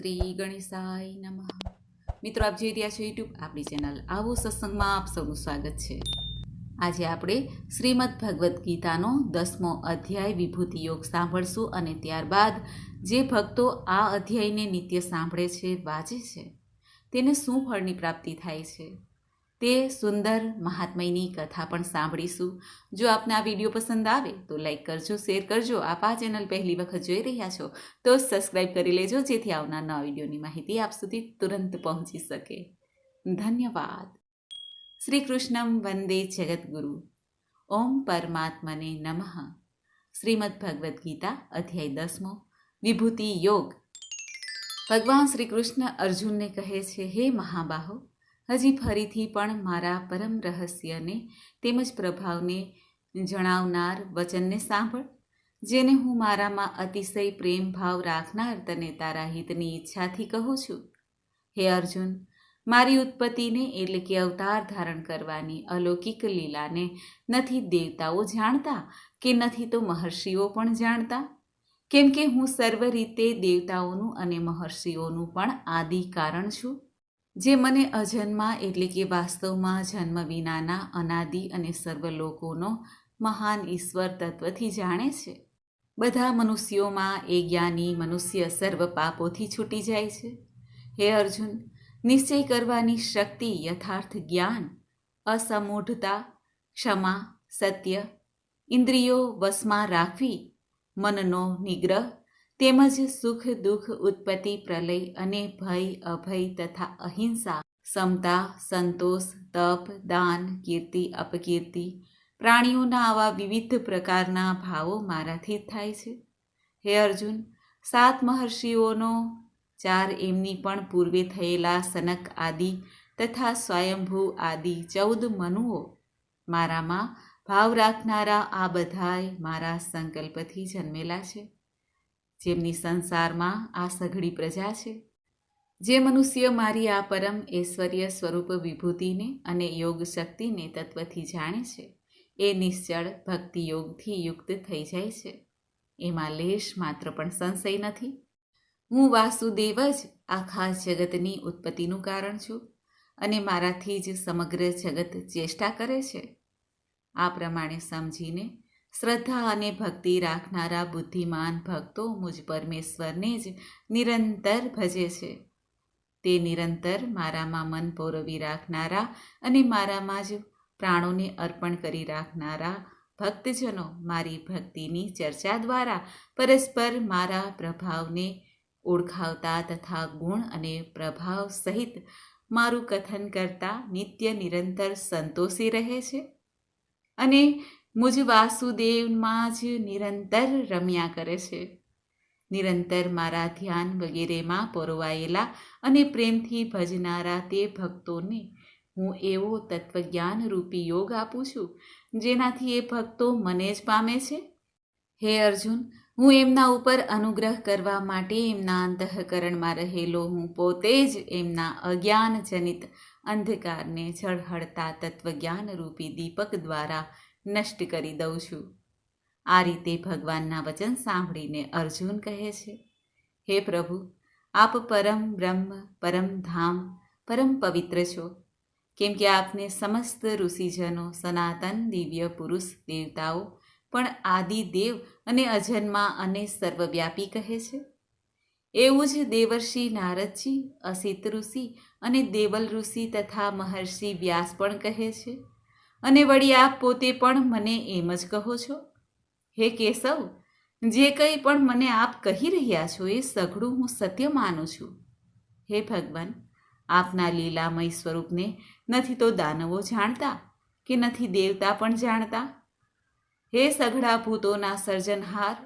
શ્રી ગણેશાય નમઃ. મિત્રો, આપ જોઈ રહ્યા છો યુટ્યુબ આપણી ચેનલ આવો સત્સંગમાં આપ સૌનું સ્વાગત છે. આજે આપણે શ્રીમદ ભગવદ્ ગીતાનો 10મો અધ્યાય વિભૂતિ યોગ સાંભળશું અને ત્યારબાદ જે ભક્તો આ અધ્યાયને નિત્ય સાંભળે છે, વાંચે છે, તેને શું ફળની પ્રાપ્તિ થાય છે તે સુંદર મહાત્મયની કથા પણ સાંભળીશું. જો આપને આ વિડીયો પસંદ આવે તો લાઈક કરજો, શેર કરજો. આપ આ ચેનલ પહેલી વખત જોઈ રહ્યા છો તો સબસ્ક્રાઈબ કરી લેજો, જેથી આવનાર નવા વિડીયોની માહિતી આપ સુધી તુરંત પહોંચી શકે. ધન્યવાદ. શ્રી કૃષ્ણમ વંદે જગદગુરુ. ઓમ પરમાત્મને નમઃ. શ્રીમદ ભગવદ્ ગીતા અધ્યાય 10મો વિભૂતિ યોગ. ભગવાન શ્રી કૃષ્ણ અર્જુનને કહે છે, હે મહાબાહો, હજી ફરીથી પણ મારા પરમ રહસ્યને તેમજ પ્રભાવને જણાવનાર વચનને સાંભળ, જેને હું મારામાં અતિશય પ્રેમ ભાવ રાખનાર તને તારા હિતની ઈચ્છાથી કહું છું. હે અર્જુન, મારી ઉત્પત્તિને એટલે કે અવતાર ધારણ કરવાની અલૌકિક લીલાને નથી દેવતાઓ જાણતા કે નથી તો મહર્ષિઓ પણ જાણતા, કેમ કે હું સર્વ રીતે દેવતાઓનું અને મહર્ષિઓનું પણ આદિ કારણ છું, જે મને અજન્મા એટલે કે વાસ્તવમાં જન્મ વિનાના અનાદિ અને સર્વ લોકોનો મહાન ઈશ્વર તત્વથી જાણે છે. બધા મનુષ્યોમાં એ જ્ઞાની મનુષ્ય સર્વ પાપોથી છૂટી જાય છે. હે અર્જુન, નિશ્ચય કરવાની શક્તિ, યથાર્થ જ્ઞાન, અસમૂઢતા, ક્ષમા, સત્ય, ઇન્દ્રિયો વશમાં રાખવી, મનનો નિગ્રહ, તેમજ સુખ દુઃખ, ઉત્પત્તિ પ્રલય અને ભય અભય તથા અહિંસા, સમતા, સંતોષ, તપ, દાન, કીર્તિ અપકીર્તિ, પ્રાણીઓના આવા વિવિધ પ્રકારના ભાવો મારાથી જ થાય છે. હે અર્જુન, 7 મહર્ષિઓનો, 4 એમની પણ પૂર્વે થયેલા સનક આદિ તથા સ્વયંભૂ આદિ 14 મનુઓ, મારામાં ભાવ રાખનારા આ બધાય મારા સંકલ્પથી જન્મેલા છે, જેમની સંસારમાં આ સઘળી પ્રજા છે. જે મનુષ્ય મારી આ પરમ ઐશ્વર્ય સ્વરૂપ વિભૂતિને અને યોગ શક્તિને તત્વથી જાણે છે, એ નિશ્ચળ ભક્તિ યોગથી યુક્ત થઈ જાય છે. એમાં લેશ માત્ર પણ સંશય નથી. હું વાસુદેવ જ આખા જગતની ઉત્પત્તિનું કારણ છું અને મારાથી જ સમગ્ર જગત ચેષ્ટા કરે છે. આ પ્રમાણે સમજીને શ્રદ્ધા અને ભક્તિ રાખનારા બુદ્ધિમાન ભક્તો મુજ પરમેશ્વરને જ નિરંતર ભજે છે. તે નિરંતર મારામાં મન પરોવી રાખનારા અને મારામાં જ પ્રાણોને અર્પણ કરી રાખનારા ભક્તજનો મારી ભક્તિની ચર્ચા દ્વારા પરસ્પર મારા પ્રભાવને ઓળખાવતા તથા ગુણ અને પ્રભાવ સહિત મારું કથન કરતા નિત્ય નિરંતર સંતોષી રહે છે અને મુજ વાસુદેવમાં જ નિરંતર રમ્યા કરે છે. નિરંતર મારા ધ્યાન વગેરેમાં પરોવાયેલા અને પ્રેમથી ભજનારા તે ભક્તોને હું એવો તત્વજ્ઞાન રૂપી યોગ આપું છું, જેનાથી એ ભક્તો મને જ પામે છે. હે અર્જુન, હું એમના ઉપર અનુગ્રહ કરવા માટે એમના અંતઃકરણમાં રહેલો હું પોતે જ એમના અજ્ઞાનજનિત અંધકારને ઝળહળતા તત્વજ્ઞાન રૂપી દીપક દ્વારા નષ્ટ કરી દઉં છું. આ રીતે ભગવાનના વચન સાંભળીને અર્જુન કહે છે, હે પ્રભુ, આપ પરમ બ્રહ્મ, પરમ ધામ, પરમ પવિત્ર છો, કેમ કે આપને સમસ્ત ઋષિજનો, સનાતન દિવ્ય પુરુષ દેવતાઓ પણ આદિદેવ અને અજન્મા અને સર્વવ્યાપી કહે છે. એવું જ દેવર્ષિ નારદજી, અસિત ઋષિ અને દેવલ ઋષિ તથા મહર્ષિ વ્યાસ પણ કહે છે, અને વળી આપ પોતે પણ મને એમ જ કહો છો. હે કેશવ, જે કંઈ પણ મને આપ કહી રહ્યા છો એ સઘળું હું સત્ય માનું છું. હે ભગવાન, આપના લીલામય સ્વરૂપને નથી તો દાનવો જાણતા કે નથી દેવતા પણ જાણતા. હે સઘળા ભૂતોના સર્જનહાર,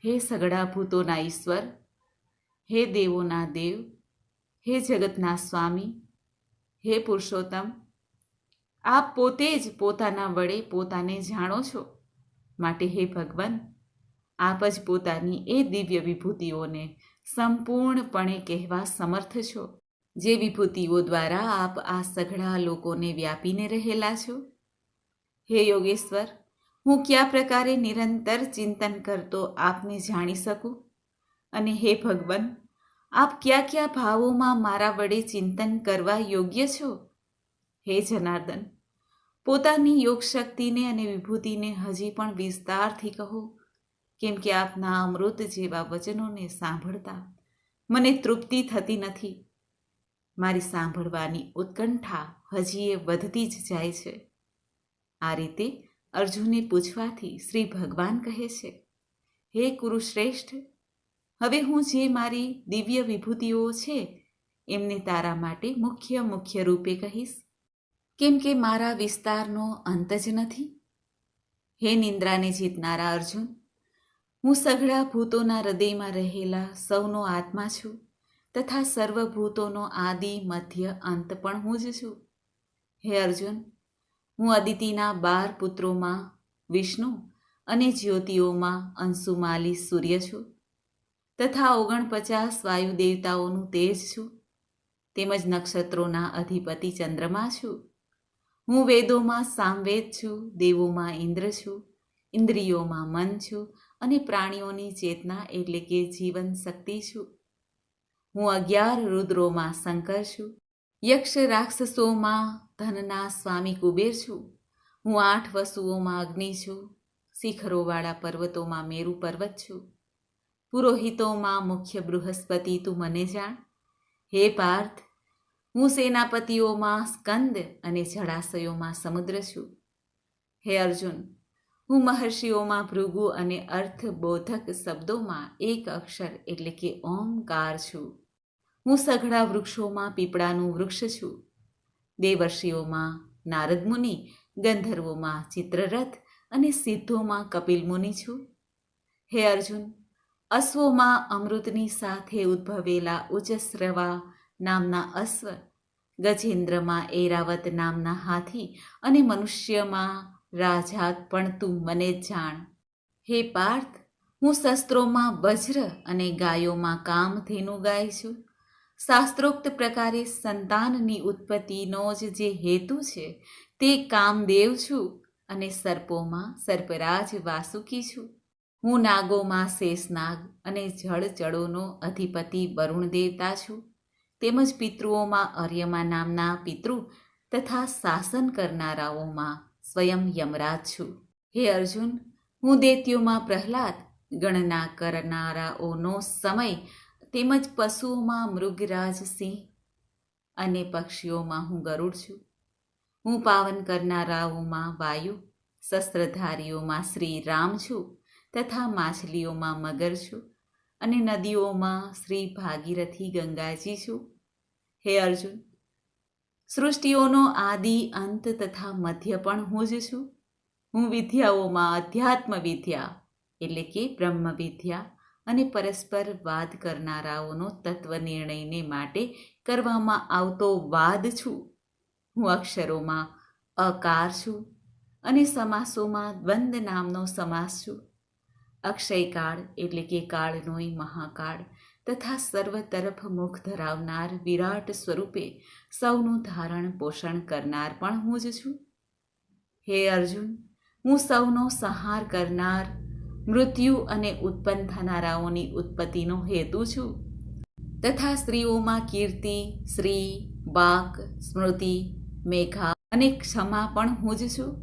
હે સઘળા ભૂતોના ઈશ્વર, હે દેવોના દેવ, હે જગતના સ્વામી, હે પુરુષોત્તમ, આપ પોતે જ પોતાના વડે પોતાને જાણો છો. માટે હે ભગવાન, આપ જ પોતાની એ દિવ્ય વિભૂતિઓને સંપૂર્ણપણે કહેવા સમર્થ છો, જે વિભૂતિઓ દ્વારા આપ આ સઘળા લોકોને વ્યાપીને રહેલા છો. હે યોગેશ્વર, હું કયા પ્રકારે નિરંતર ચિંતન કરતો આપને જાણી શકું? અને હે ભગવાન, આપ કયા કયા ભાવોમાં મારા વડે ચિંતન કરવા યોગ્ય છો? હે જનાર્દન, પોતાની યોગ શક્તિને અને વિભૂતિને હજી પણ વિસ્તારથી કહો, કેમ કે આપના અમૃત જેવા વચનોને સાંભળતા મને તૃપ્તિ થતી નથી. મારી સાંભળવાની ઉત્કંઠા હજી એ વધતી જ જાય છે. આ રીતે અર્જુને પૂછવાથી શ્રી ભગવાન કહે છે, હે કુરુશ્રેષ્ઠ, હવે હું જે મારી દિવ્ય વિભૂતિઓ છે એમને તારા માટે મુખ્ય રૂપે કહીશ, કેમ કે મારા વિસ્તારનો અંત જ નથી. હે નિંદ્રાને જીતનારા અર્જુન, હું સઘળા ભૂતોના હૃદયમાં રહેલા સૌનો આત્મા છું તથા સર્વભૂતોનો આદિ મધ્ય અંત પણ હું જ છું. હે અર્જુન, હું અદિતિના 12 પુત્રોમાં વિષ્ણુ અને જ્યોતિઓમાં અંશુમાલી સૂર્ય છું તથા 49 વાયુ દેવતાઓનું તેજ છું, તેમજ નક્ષત્રોના અધિપતિ ચંદ્રમા છું. હું વેદોમાં સામવેદ છું, દેવોમાં ઇન્દ્ર છું, ઇન્દ્રિયોમાં મન છું અને પ્રાણીઓની ચેતના એટલે કે જીવન શક્તિ છું. હું 11 રુદ્રોમાં શંકર છું, યક્ષ રાક્ષસોમાં ધનના સ્વામી કુબેર છું. હું 8 વસુઓમાં અગ્નિ છું, શિખરોવાળા પર્વતોમાં મેરુ પર્વત છું, પુરોહિતોમાં મુખ્ય બૃહસ્પતિ તું મને જાણ. હે પાર્થ, હું સેનાપતિઓમાં સ્કંદ અને જળાશયોમાં સમુદ્ર છું. હે અર્જુન, હું મહર્ષિઓમાં ભૃગુ અને અર્થબોધક શબ્દોમાં એક અક્ષર એટલે કે ઓમકાર છું. હું સઘળા વૃક્ષોમાં પીપળાનું વૃક્ષ છું, દેવર્ષિઓમાં નારદ મુનિ, ગંધર્વોમાં ચિત્રરથ અને સિદ્ધોમાં કપિલ મુનિ છું. હે અર્જુન, અશ્વોમાં અમૃતની સાથે ઉદ્ભવેલા ઉચ્ચશ્રવા નામના અશ્વ, ગજેન્દ્રમાં એરાવત નામના હાથી અને મનુષ્યમાં રાજાત પણ તું મને જાણ. હે પાર્થ, હું શસ્ત્રોમાં વજ્ર અને ગાયોમાં કામધેનુ ગાય છું. શાસ્ત્રોક્ત પ્રકારે સંતાનની ઉત્પત્તિનો જ જે હેતુ છે તે કામદેવ છું અને સર્પોમાં સર્પરાજ વાસુકી છું. હું નાગોમાં શેષનાગ અને જળચળોનો અધિપતિ વરુણ દેવતા છું, તેમજ પિતૃઓમાં અર્યમા નામના પિતૃ તથા શાસન કરનારાઓમાં સ્વયં યમરાજ છું. હે અર્જુન, હું દૈત્યોમાં પ્રહલાદ, ગણના કરનારાઓનો સમય તેમજ પશુઓમાં મૃગરાજ સિંહ અને પક્ષીઓમાં હું ગરુડ છું. હું પાવન કરનારાઓમાં વાયુ, શસ્ત્રધારીઓમાં શ્રી રામ છું તથા માછલીઓમાં મગર છું અને નદીઓમાં શ્રી ભાગીરથી ગંગાજી છું. હે અર્જુન, સૃષ્ટિઓનો આદિ અંત તથા મધ્ય પણ હું જ છું. હું વિદ્યાઓમાં અધ્યાત્મ વિદ્યા એટલે કે બ્રહ્મ વિદ્યા અને પરસ્પર વાદ કરનારાઓનો તત્વ નિર્ણયને માટે કરવામાં આવતો વાદ છું. હું અક્ષરોમાં અકાર છું અને સમાસોમાં દ્વંદ નામનો સમાસ છું. અક્ષયકાળ એટલે કે કાળનોય મહાકાળ તથા સર્વ તરફ મુખ ધરાવનાર વિરાટ સ્વરૂપે સૌનું ધારણ પોષણ કરનાર પણ હું જ છું. હે અર્જુન, હું સૌનો સંહાર કરનાર, મૃત્યુ અને ઉત્પન્ન થનારાઓની ઉત્પત્તિનો હેતુ છું તથા સ્ત્રીઓમાં કીર્તિ, શ્રી, વાક, સ્મૃતિ, મેઘા અને ક્ષમા પણ હું જ છું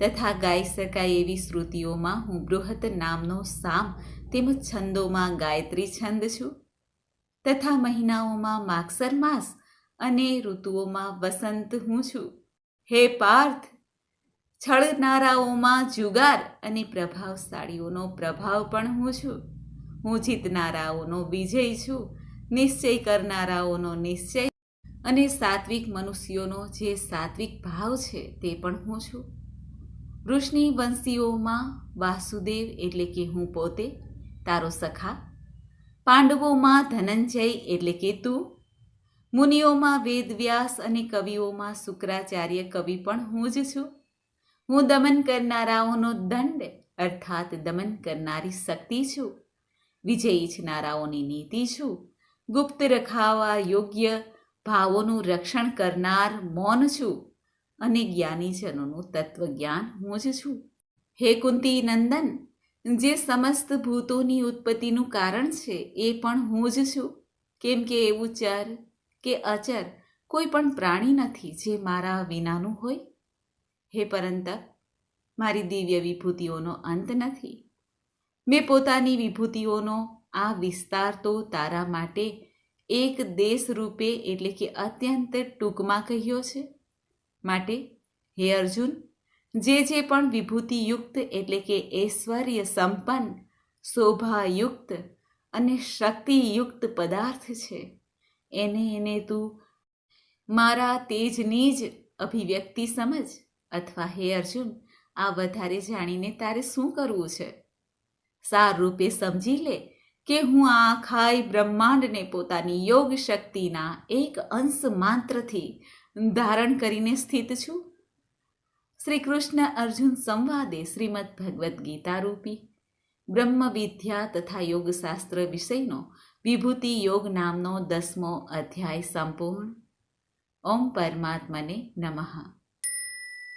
તથા ગાઈ શકાય એવી શ્રુતિઓમાં હું બૃહત નામનો સામ તેમજ છંદોમાં ગાયત્રી છંદ છું તથા મહિનાઓમાં માગસર માસ અને ઋતુઓમાં વસંત હું છું. હે પાર્થ, છળનારાઓમાં જુગાર અને પ્રભાવશાળીઓનો પ્રભાવ પણ હું છું. હું જીતનારાઓનો વિજય છું, નિશ્ચય કરનારાઓનો નિશ્ચય અને સાત્વિક મનુષ્યોનો જે સાત્વિક ભાવ છે તે પણ હું છું. વૃષ્ણિ વંશીઓમાં વાસુદેવ એટલે કે હું પોતે તારો સખા, પાંડવોમાં ધનંજય એટલે કે તું, મુનિઓમાં વેદવ્યાસ અને કવિઓમાં શુક્રાચાર્ય કવિ પણ હું જ છું. હું દમન કરનારાઓનો દંડ અર્થાત દમન કરનારી શક્તિ છું, વિજય ઈચ્છનારાઓની નીતિ છું, ગુપ્ત રખાવા યોગ્ય ભાવોનું રક્ષણ કરનાર મૌન છું અને જ્ઞાનીજનોનું તત્વજ્ઞાન હું જ છું. હે કુંતી નંદન, જે સમસ્ત ભૂતોની ઉત્પત્તિનું કારણ છે એ પણ હું જ છું. કેમ કે એવું ચર કે અચર કોઈ પણ પ્રાણી નથી જે મારા વિનાનું હોય. હે પરંતપ, મારી દિવ્ય વિભૂતિઓનો અંત નથી. મેં પોતાની વિભૂતિઓનો આ વિસ્તાર તો તારા માટે એક દેશ રૂપે એટલે કે અત્યંત ટૂંકમાં કહ્યો છે. માટે હે અર્જુન, જે પણ વિભૂતિયુક્ત એટલે કે ઐશ્વર્ય સંપન્ન, શોભાયુક્ત અને શક્તિયુક્ત પદાર્થ છે, એને તું મારા તેજની જ અભિવ્યક્તિ સમજ. અથવા હે અર્જુન, આ વધારે જાણીને તારે શું કરવું છે? સાર રૂપે સમજી લે કે હું આ આખાય બ્રહ્માંડને પોતાની યોગ શક્તિના એક અંશ માત્રથી ધારણ કરીને સ્થિત છું. શ્રી કૃષ્ણ અર્જુન સંવાદે શ્રીમદ ભગવદ્ ગીતા રૂપી બ્રહ્મ વિદ્યા તથા યોગશાસ્ત્ર વિષયનો વિભૂતિ યોગ નામનો 10મો અધ્યાય સંપૂર્ણ. ઓમ પરમાત્મને નમઃ.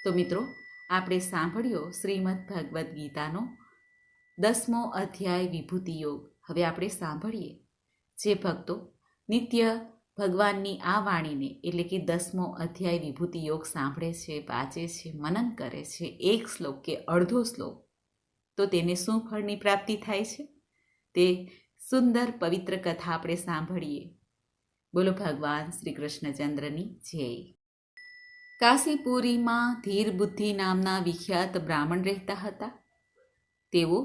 તો મિત્રો, આપણે સાંભળ્યો શ્રીમદ ભગવદ્ ગીતાનો 10મો અધ્યાય વિભૂતિ યોગ. હવે આપણે સાંભળીએ. જે ભક્તો નિત્ય ભગવાનની આ વાણીને એટલે કે 10મો અધ્યાય વિભૂતિ યોગ સાંભળે છે, વાંચે છે, મનન કરે છે, એક શ્લોક કે અડધો શ્લોક, તો તેને શું ફળની પ્રાપ્તિ થાય છે તે સુંદર પવિત્ર કથા આપણે સાંભળીએ. બોલો ભગવાન શ્રી કૃષ્ણચંદ્રની જય. કાશીપુરીમાં ધીર બુદ્ધિ નામના વિખ્યાત બ્રાહ્મણ રહેતા હતા. તેઓ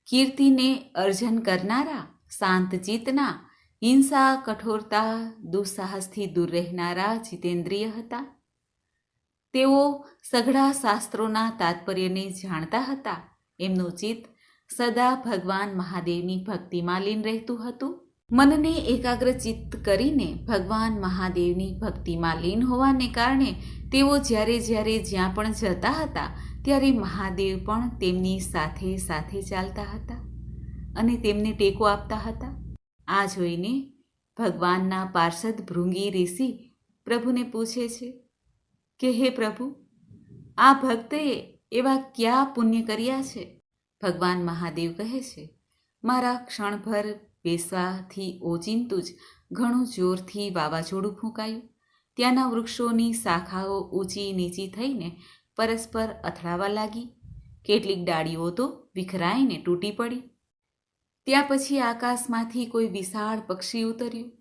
કીર્તિને અર્જન કરનારા, શાંતચિત્તના, હિંસા, કઠોરતા, દુસ્સાહસથી દૂર રહેનારા જીતેન્દ્રિય હતા. તેઓ સઘળા શાસ્ત્રોના તાત્પર્યને જાણતા હતા. એમનું ચિત્ત સદા ભગવાન મહાદેવની ભક્તિમાં લીન રહેતું હતું. મનને એકાગ્રચિત્ત કરીને ભગવાન મહાદેવની ભક્તિમાં લીન હોવાને કારણે તેઓ જ્યારે જ્યાં પણ જતા હતા ત્યારે મહાદેવ પણ તેમની સાથે સાથે ચાલતા હતા અને તેમને ટેકો આપતા હતા. આ જોઈને ભગવાનના પાર્ષદ ભૃંગી ઋષિ પ્રભુને પૂછે છે કે હે પ્રભુ, આ ભક્તએ એવા ક્યાં પુણ્ય કર્યા છે? ભગવાન મહાદેવ કહે છે, મારા ક્ષણભર બેસવાથી ઓચિંતું જ ઘણું જોરથી વાવાઝોડું ફૂંકાયું. ત્યાંના વૃક્ષોની શાખાઓ ઊંચી નીચી થઈને પરસ્પર અથડાવા લાગી. કેટલીક ડાળીઓ તો વિખરાઈને તૂટી પડી. ત્યાં પછી આકાશમાંથી કોઈ વિશાળ પક્ષી ઉતર્યું,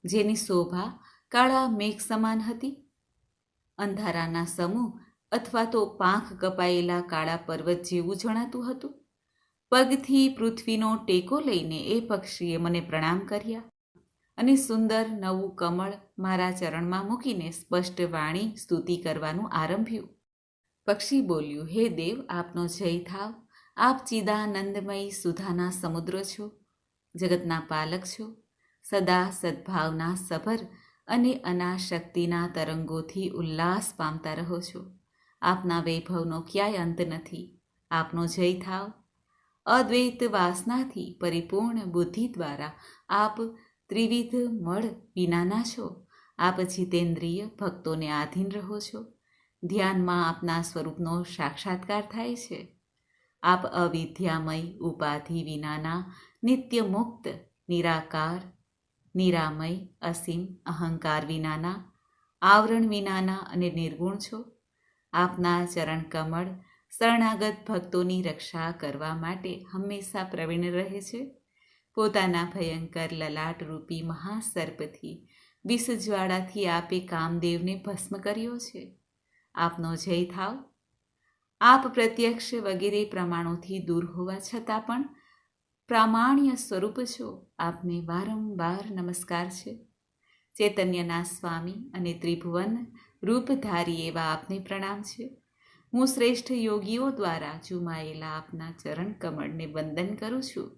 જેની શોભા કાળા મેઘ સમાન હતી. અંધારાના સમૂહ અથવા તો પાંખ કપાયેલા કાળા પર્વત જેવું જણાતું હતું. પગથી પૃથ્વીનો ટેકો લઈને એ પક્ષીએ મને પ્રણામ કર્યા અને સુંદર નવું કમળ મારા ચરણમાં મૂકીને સ્પષ્ટ વાણી સ્તુતિ કરવાનું આરંભ્યું. પક્ષી બોલ્યું, હે દેવ, આપનો જય થાવ. આપ ચિદાનંદમય સુધાના સમુદ્ર છો, જગતના પાલક છો, સદા સદ્ભાવના સભર અને અનાશક્તિના તરંગોથી ઉલ્લાસ પામતા રહો છો. આપના વૈભવનો ક્યાંય અંત નથી. આપનો જય થાવ. અદ્વૈત વાસનાથી પરિપૂર્ણ બુદ્ધિ દ્વારા આપ ત્રિવિધ મળ વિનાના છો. આપ જીતેન્દ્રિય ભક્તોને આધીન રહો છો. ધ્યાનમાં આપના સ્વરૂપનો સાક્ષાત્કાર થાય છે. આપ અવિદ્યામય ઉપાધિ વિનાના નિત્ય મુક્ત, નિરાકાર, નિરામય, અસીમ, અહંકાર વિનાના, આવરણ વિનાના અને નિર્ગુણ છો. આપના ચરણ કમળ શરણાગત ભક્તોની રક્ષા કરવા માટે હંમેશા પ્રવીણ રહે છે. પોતાના ભયંકર લલાટ રૂપી મહાસર્પથી વિષજ્વાળાથી આપે કામદેવને ભસ્મ કર્યો છે. આપનો જય થાવ. આપ પ્રત્યક્ષ વગેરે પ્રમાણોથી દૂર હોવા છતાં પણ પ્રામાણ્ય સ્વરૂપ છો. આપને વારંવાર નમસ્કાર છે. ચૈતન્યના સ્વામી અને ત્રિભુવન રૂપધારી એવા આપને પ્રણામ છે. હું શ્રેષ્ઠ યોગીઓ દ્વારા ચૂમાયેલા આપના ચરણ કમળને વંદન કરું છું,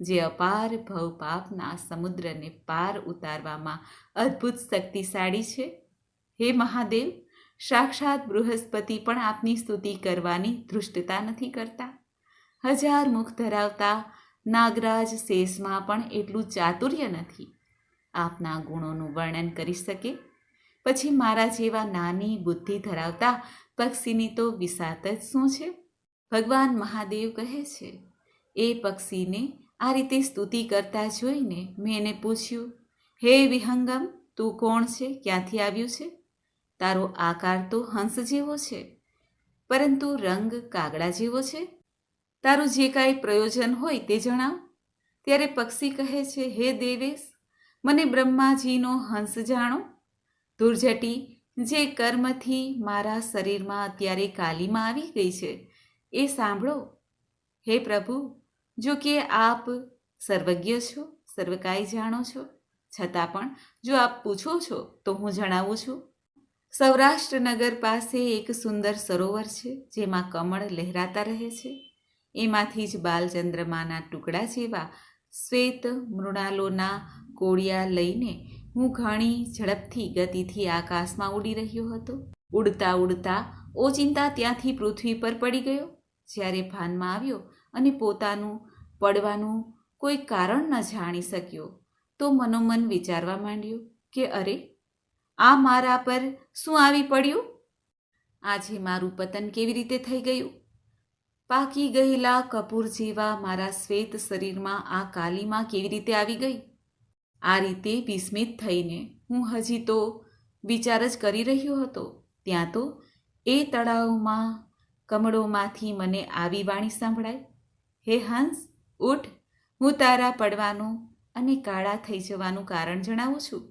જે અપાર ભવ પાપના સમુદ્રને પાર ઉતારવામાં અદ્ભુત શક્તિશાળી છે. હે મહાદેવ, સાક્ષાત બૃહસ્પતિ પણ આપની સ્તુતિ કરવાની ધૃષ્ટતા નથી કરતા. 1000 મુખ ધરાવતા નાગરાજ શેષમાં પણ એટલું ચાતુર્ય નથી આપના ગુણોનું વર્ણન કરી શકે. પછી મારા જેવા નાની બુદ્ધિ ધરાવતા પક્ષીની તો વિસાત જ શું છે? ભગવાન મહાદેવ કહે છે, એ પક્ષીને આ રીતે સ્તુતિ કરતા જોઈને મેં એને પૂછ્યું, હે વિહંગમ, તું કોણ છે? ક્યાંથી આવ્યું છે? તારો આકાર તો હંસ જેવો છે, પરંતુ રંગ કાગડા જેવો છે. તારું જે કાંઈ પ્રયોજન હોય તે જણાવ. ત્યારે પક્ષી કહે છે, હે દેવેશ, મને બ્રહ્માજીનો હંસ જાણો. ધૂળઝટી જે કર્મથી મારા શરીરમાં અત્યારે કાલીમાં આવી ગઈ છે એ સાંભળો. હે પ્રભુ, જો કે આપ સર્વજ્ઞ છો, સર્વકાય જાણો છો, છતાં પણ જો આપ પૂછો છો તો હું જણાવું છું. સૌરાષ્ટ્ર નગર પાસે એક સુંદર સરોવર છે, જેમાં કમળ લહેરાતા રહે છે. એમાંથી જ બાલચંદ્રમાના ટુકડા જેવા શ્વેત મૃણાલોના કોળિયા લઈને હું ઘણી ઝડપથી ગતિથી આકાશમાં ઉડી રહ્યો હતો. ઉડતા ઉડતા ઓચિંતા ત્યાંથી પૃથ્વી પર પડી ગયો. જ્યારે ભાનમાં આવ્યો અને પોતાનું પડવાનું કોઈ કારણ ન જાણી શક્યો તો મનોમન વિચારવા માંડ્યો કે અરે, આ મારા પર શું આવી પડ્યું? આજે મારું પતન કેવી રીતે થઈ ગયું? પાકી ગયેલા કપૂર જેવા મારા શ્વેત શરીરમાં આ કાલીમાં કેવી રીતે આવી ગઈ? આ રીતે વિસ્મિત થઈને હું હજી તો વિચાર જ કરી રહ્યો હતો, ત્યાં તો એ તળાવમાં કમળોમાંથી મને આવી વાણી સંભળાય, હે હંસ, ઉઠ, હું તારા પડવાનું અને કાળા થઈ જવાનું કારણ જણાવું છું.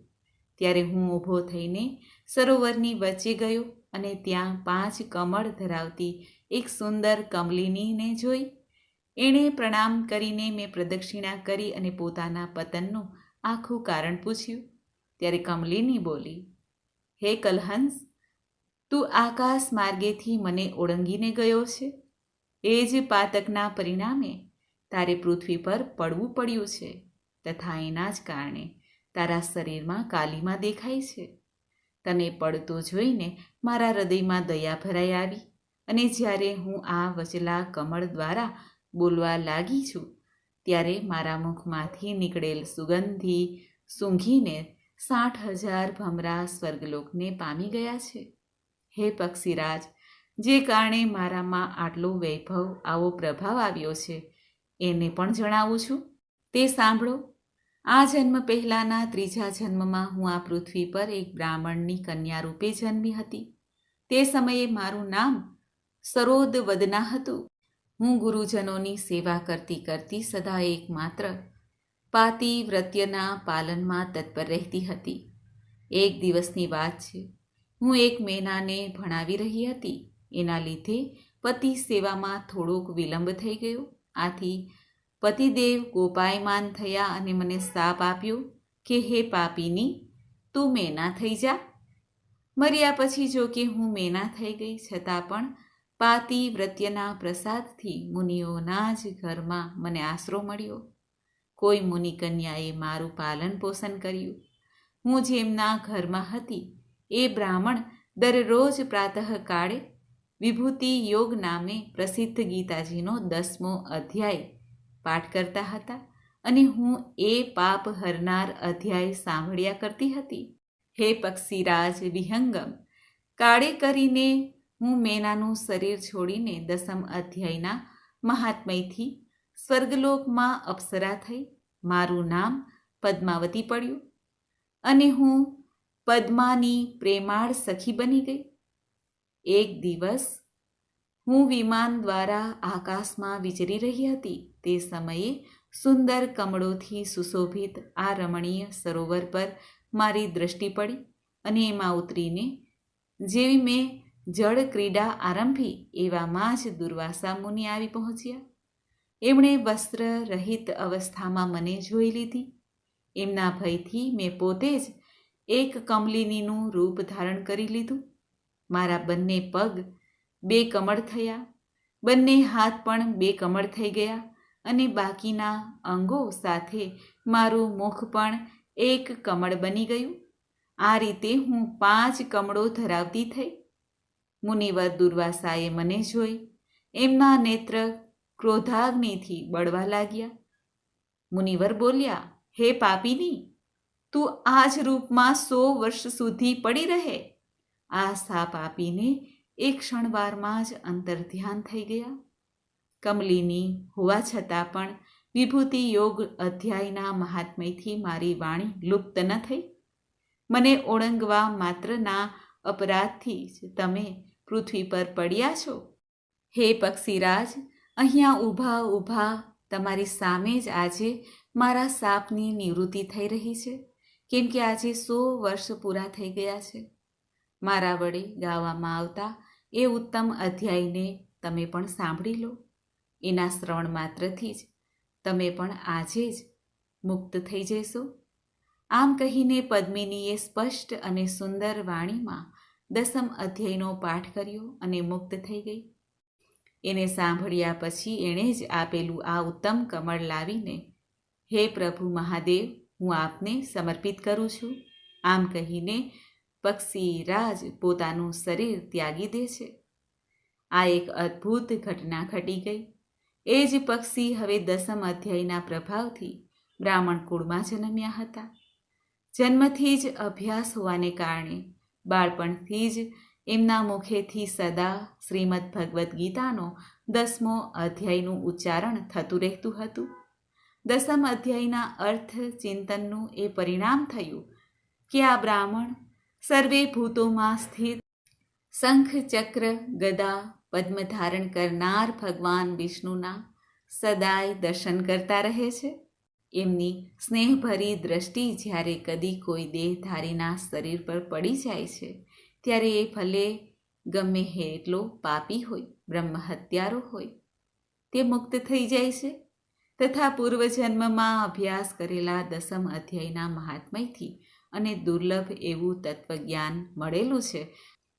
ત્યારે હું ઊભો થઈને સરોવરની વચ્ચે ગયો અને ત્યાં 5 કમળ ધરાવતી એક સુંદર કમલિનીને જોઈ. એણે પ્રણામ કરીને મેં પ્રદક્ષિણા કરી અને પોતાના પતનનું આખું કારણ પૂછ્યું. ત્યારે કમલિની બોલી, હે કલહંસ, તું આકાશ માર્ગેથી મને ઓળંગીને ગયો છે. એ જ પાતકના પરિણામે તારે પૃથ્વી પર પડવું પડ્યું છે, તથા એના જ કારણે તારા શરીરમાં કાલીમાં દેખાય છે. તને પડતો જોઈને મારા હૃદયમાં દયા ભરાઈ આવી અને જ્યારે હું આ વચલા કમળ દ્વારા બોલવા લાગી છું ત્યારે મારા મુખમાંથી નીકળેલ સુગંધી સૂંઘીને 60,000 ભમરા સ્વર્ગલોકને પામી ગયા છે. હે પક્ષીરાજ, જે કારણે મારામાં આટલો વૈભવ, આવો પ્રભાવ આવ્યો છે, એને પણ જણાવું છું, તે સાંભળો. આ જન્મ પહેલાંના 3જા જન્મમાં હું આ પૃથ્વી પર એક બ્રાહ્મણની કન્યા રૂપે જન્મી હતી. તે સમયે મારું નામ સરોદવદના હતું. હું ગુરુજનોની સેવા કરતી કરતી સદા એકમાત્ર પાતિવ્રત્યના પાલનમાં તત્પર રહેતી હતી. એક દિવસની વાત છે, હું એક મેનાને ભણાવી રહી હતી. એના લીધે પતિ સેવામાં થોડોક વિલંબ થઈ ગયો. આથી પતિદેવ કોપાયમાન થયા અને મને શાપ આપ્યો કે હે પાપીની, તું મેના થઈ જા. મર્યા પછી જો કે હું મેના થઈ ગઈ, છતાં પણ પાતિવ્રત્યના પ્રસાદથી મુનિઓના જ ઘરમાં મને આશરો મળ્યો. કોઈ મુનિકન્યાએ મારું પાલન પોષણ કર્યું. હું જેમના ઘરમાં હતી એ બ્રાહ્મણ દરરોજ પ્રાતઃકાળે વિભૂતિ યોગ નામે પ્રસિદ્ધ ગીતાજીનો 10મો અધ્યાય પાઠ કરતા હતા અને હું એ પાપ હરનાર અધ્યાય સાંભળ્યા કરતી હતી. હે પક્ષીરાજ વિહંગમ, કાળે કરીને હું મેનાનું શરીર છોડીને 10મ અધ્યાયના મહાત્મયથી સ્વર્ગલોકમાં અપ્સરા થઈ. મારું નામ પદ્માવતી પડ્યું અને હું પદ્માની પ્રેમાળ સખી બની ગઈ. એક દિવસ હું વિમાન દ્વારા આકાશમાં વિચરી રહી હતી. તે સમયે સુંદર કમળોથી સુશોભિત આ રમણીય સરોવર પર મારી દૃષ્ટિ પડી અને એમાં ઉતરીને જેવી મેં જળ ક્રીડા આરંભી એવામાં જ દુર્વાસા મુનિ આવી પહોંચ્યા. એમણે વસ્ત્ર રહિત અવસ્થામાં મને જોઈ લીધી. એમના ભયથી મેં પોતે જ એક કમલિનીનું રૂપ ધારણ કરી લીધું. મારા બંને પગ 2 કમળ થયા, બંને હાથ પણ 2 કમળ થઈ ગયા અને બાકીના અંગો સાથે મારું મુખ પણ એક કમળ બની ગયું. આ રીતે હું 5 કમળો ધરાવતી થઈ. મુનિવર દુર્વાસાએ મને જોઈ એમના નેત્ર ક્રોધાગ્નિથી બળવા લાગ્યા. મુનિવર બોલ્યા, હે પાપીની, તું આ જ રૂપમાં 100 વર્ષ સુધી પડી રહે. આ શાપ આપીને એક ક્ષણવારમાં જ અંતર્ધ્યાન થઈ ગયા. કમલિની હોવા છતાં પણ વિભૂતિ યોગ અધ્યાયના મહાત્મ્યથી મારી વાણી લુપ્ત ન થઈ? મને ઓળંગવા માત્રના અપરાધથી જ તમે પૃથ્વી પર પડ્યા છો? હે પક્ષીરાજ, અહીંયા ઊભા ઊભા તમારી સામે જ આજે મારા શાપની નિવૃત્તિ થઈ રહી છે, કેમ કે આજે 100 વર્ષ પૂરા થઈ ગયા છે. મારા વડે ગાવામાં આવતા એ ઉત્તમ અધ્યાયને તમે પણ સાંભળી લો. એના શ્રવણ માત્રથી જ તમે પણ આજે જ મુક્ત થઈ જશો. આમ કહીને પદ્મિનીએ સ્પષ્ટ અને સુંદર વાણીમાં 10મ અધ્યાયનો પાઠ કર્યો અને મુક્ત થઈ ગઈ. એને સાંભળ્યા પછી એણે જ આપેલું આ ઉત્તમ કમળ લાવીને, હે પ્રભુ મહાદેવ, હું આપને સમર્પિત કરું છું. આમ કહીને પક્ષીરાજ પોતાનું શરીર ત્યાગી દે છે. આ એક અદ્ભુત ઘટના ઘટી ગઈ. એ જ પક્ષી હવે 10મ અધ્યાયના પ્રભાવથી બ્રાહ્મણ કુળમાં જન્મ્યા હતા. જન્મથી જ અભ્યાસ હોવાને કારણે બાળપણથી જ એમના મુખેથી સદા શ્રીમદ ભગવદ્ ગીતાનો 10મો અધ્યાયનું ઉચ્ચારણ થતું રહેતું હતું. 10મ અધ્યાયના અર્થ ચિંતનનું એ પરિણામ થયું કે આ બ્રાહ્મણ સર્વે ભૂતોમાં સ્થિત શંખ ચક્ર ગદા પદ્મ ધારણ કરનાર ભગવાન વિષ્ણુના સદાય દર્શન કરતા રહે છે. એમની સ્નેહભરી દ્રષ્ટિ જ્યારે કદી કોઈ દેહધારીના શરીર પર પડી જાય છે, ત્યારે એ ભલે ગમે એટલો પાપી હોય, બ્રહ્મહત્યારો હોય, તે મુક્ત થઈ જાય છે. તથા પૂર્વજન્મમાં અભ્યાસ કરેલા 10મ અધ્યાયના મહાત્મ્યથી અને દુર્લભ એવું તત્વજ્ઞાન મળેલું છે,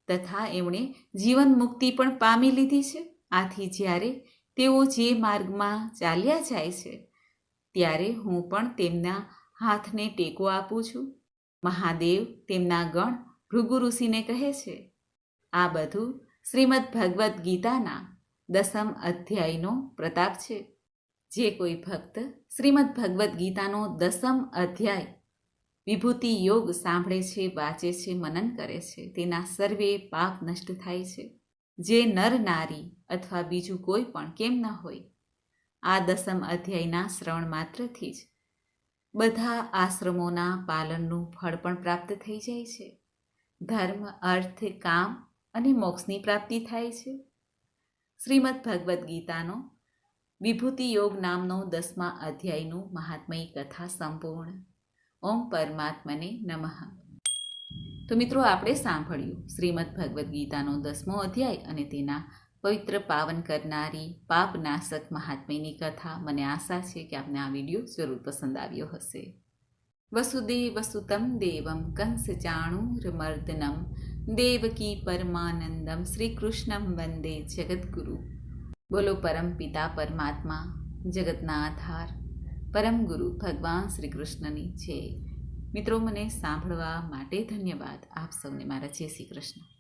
તથા એમણે જીવન મુક્તિ પણ પામી લીધી છે. આથી જ્યારે તેઓ જે માર્ગમાં ચાલ્યા જાય છે, ત્યારે હું પણ તેમના હાથને ટેકો આપું છું. મહાદેવ તેમના ગણ ભૃગુ ઋષિને કહે છે, આ બધું શ્રીમદ ભગવદ્ ગીતાના 10મ અધ્યાયનો પ્રતાપ છે. જે કોઈ ભક્ત શ્રીમદ ભગવદ્ ગીતાનો 10મ અધ્યાય વિભૂતિ યોગ સાંભળે છે, વાંચે છે, મનન કરે છે, તેના સર્વે પાપ નષ્ટ થાય છે. જે નર નારી અથવા બીજું કોઈ પણ કેમ ન હોય, આ 10મ અધ્યાયના શ્રવણ માત્રથી જ બધા આશ્રમોના પાલનનું ફળ પણ પ્રાપ્ત થઈ જાય છે. ધર્મ, અર્થ, કામ અને મોક્ષની પ્રાપ્તિ થાય છે. શ્રીમદ ભગવદ્ ગીતાનો વિભૂતિ યોગ નામનો 10મા અધ્યાયનું મહાત્મય કથા સંપૂર્ણ. ઓમ પરમાત્મને નમઃ. તો મિત્રો, આપણે સાંભળ્યું શ્રીમદ ભગવદ્ ગીતાનો 10મો અધ્યાય અને તેના પવિત્ર પાવન કરનારી પાપનાશક મહાત્મ્યની કથા. મને આશા છે કે આપને આ વિડીયો જરૂર પસંદ આવ્યો હશે. વસુદેવસુતં દેવં કંસચાણૂરમર્દનમ દેવકી પરમાનંદમ શ્રીકૃષ્ણમ વંદે જગદ્ગુરુ. બોલો પરમ પિતા પરમાત્મા, જગતના આધાર, પરમ ગુરુ ભગવાન શ્રી કૃષ્ણની જય. મિત્રો, મને સાંભળવા માટે ધન્યવાદ. આપ સૌને મારા જય શ્રી કૃષ્ણ.